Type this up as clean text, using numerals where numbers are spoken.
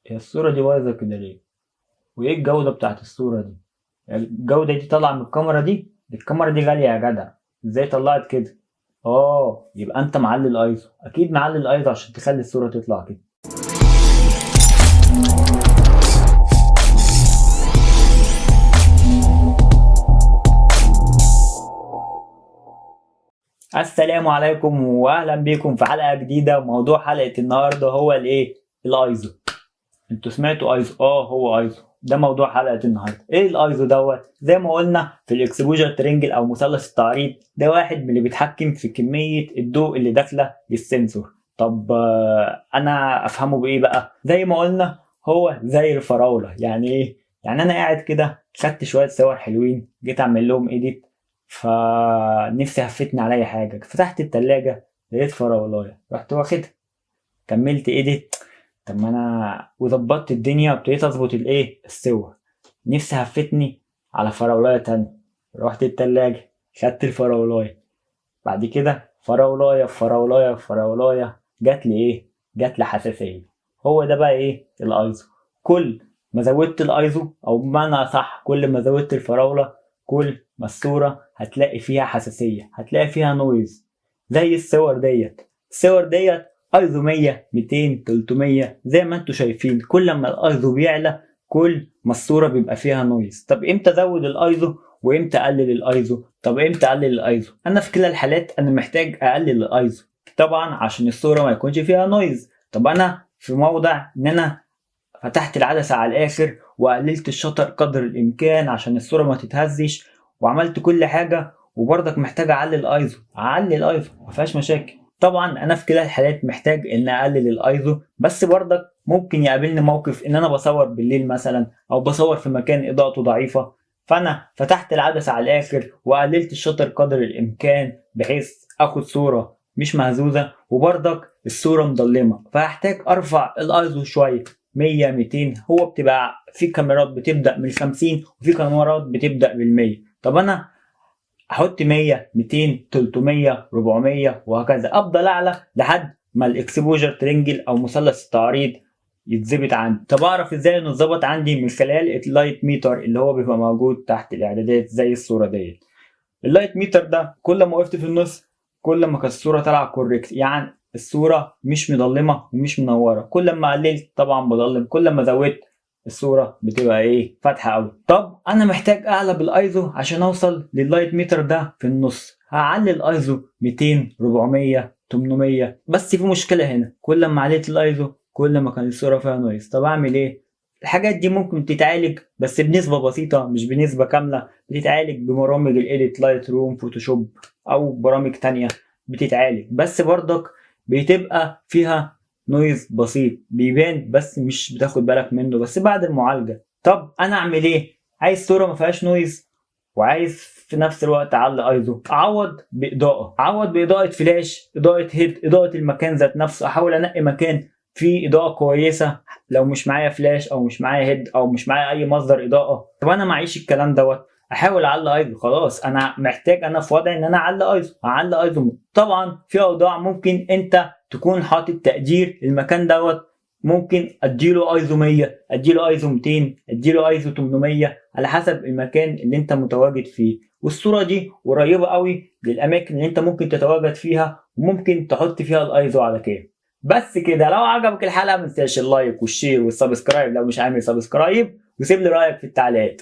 هي الصورة دي بايظة كده ليه؟ وإيه الجودة بتاعت الصورة دي؟ الجودة دي طالعة من الكاميرا دي؟ الكاميرا دي غالية يا جدع، إزاي طلعت كده؟ يبقى أنت معلي الأيزو، أكيد معلي الأيزو عشان تخلي الصورة تطلع كده. السلام عليكم وأهلا بيكم في حلقة جديدة. وموضوع حلقة النهاردة هو الإيه؟ الأيزو. انتوا سمعتوا ايزو؟ هو ايزو ده موضوع حلقه النهارده. ايه الايزو دوت؟ زي ما قلنا في الاكسبوجر ترينجل او مثلث التعريض، ده واحد من اللي بيتحكم في كميه الضوء اللي داخله للسنسور. طب انا افهمه بايه بقى؟ زي ما قلنا هو زي الفراوله. يعني ايه؟ يعني انا قاعد كده خدت شويه صور حلوين، جيت اعمل لهم ايديت، فنفسي هفتني عليا حاجه، فتحت التلاجة لقيت فراولايه، رحت واخدها كملت ايديت. طب ما انا وظبطت الدنيا وابتديت اظبط الصور، نفسي هفتني على فراولايه تانية، رحت التلاجة خدت الفراولايه، بعد كده فراولايه في فراولايه في فراولايه، جات لي جات لي حساسيه. هو ده بقى الايزو. كل ما زودت الايزو، او بمعنى صح كل ما زودت الفراوله، كل ما الصوره هتلاقي فيها حساسيه، هتلاقي فيها نويز. زي الصور ديت ايزو 100 200 300 زي ما انتم شايفين. كل ما الايزو بيعلى كل ما الصوره بيبقى فيها نويز. طب امتى ازود الايزو وامتى اقلل الايزو؟ طب امتى اقلل الايزو؟ انا في كلا الحالات انا محتاج اقلل الايزو طبعا عشان الصوره ما يكونش فيها نويز. طب انا في موضع ان انا فتحت العدسه على الاخر وقللت الشطر قدر الامكان عشان الصوره ما تتهزش، وعملت كل حاجه وبرضك محتاج اعلي الايزو، اعلي الايزو ما فيهاش مشاكل. طبعا انا في كلا الحالات محتاج ان اقلل الايزو، بس برضك ممكن يقابلني موقف ان انا بصور بالليل مثلا، او بصور في مكان اضاءته ضعيفه، فانا فتحت العدسه على الاخر وقللت الشطر قدر الامكان بحيث اخد صوره مش مهزوزه وبرضك الصوره مظلمه، فهحتاج ارفع الايزو شويه 100 200. هو بتبقى في كاميرات بتبدا من 50 وفي كاميرات بتبدا بال 100. طب انا احط 100 200 300 400 وهكذا، افضل اعلى لحد ما الاكسبوجر ترينجل او مثلث التعريض يتظبط عندي. طب اعرف ازاي انه اتظبط عندي؟ من خلال اللايت ميتر اللي هو بيبقى موجود تحت الاعدادات زي الصوره ديت. اللايت ميتر ده كل ما وقفت في النص كل ما كانت الصوره طالعه كوريكت، يعني الصوره مش مظلمه ومش منوره. كل ما قللت طبعا بضلم، كل ما زودت الصوره بتبقى فاتحه قوي. طب انا محتاج اعلى بالايزو عشان اوصل لللايت ميتر ده في النص، هعلي الايزو 200 400 800. بس في مشكله هنا، كل ما عليت الايزو كل ما كان الصوره فيها نويز. طب اعمل ايه؟ الحاجات دي ممكن تتعالج بس بنسبه بسيطه، مش بنسبه كامله. بتتعالج ببرامج الايديت، لايت روم، فوتوشوب، او برامج تانية بتتعالج، بس برضك بتبقى فيها نويز بسيط بيبان بس مش بتاخد بالك منه بس بعد المعالجة. طب انا اعمل ايه؟ عايز صورة ما فيهاش نويز وعايز في نفس الوقت اعلي ايزو، اعوض باضاءة فلاش، اضاءة هيد، اضاءة المكان ذات نفسه. احاول انقي مكان فيه اضاءة كويسة لو مش معايا فلاش او مش معايا هيد او مش معايا اي مصدر اضاءة. طب انا معيش الكلام دوت، احاول اعلي ايزو. خلاص انا محتاج، انا في وضع ان انا اعلي ايزو. طبعا في اوضاع ممكن انت تكون حاطط تقدير المكان دوت، ممكن اديله ايزو 100، اديله ايزو 200، اديله ايزو 800 على حسب المكان اللي انت متواجد فيه. والصوره دي قريبه قوي للاماكن اللي انت ممكن تتواجد فيها وممكن تحط فيها الايزو على كام. بس كده، لو عجبك الحلقه ما تنساش اللايك والشير والسبسكرايب لو مش عامل سبسكرايب، وسيب لي رايك في التعليقات.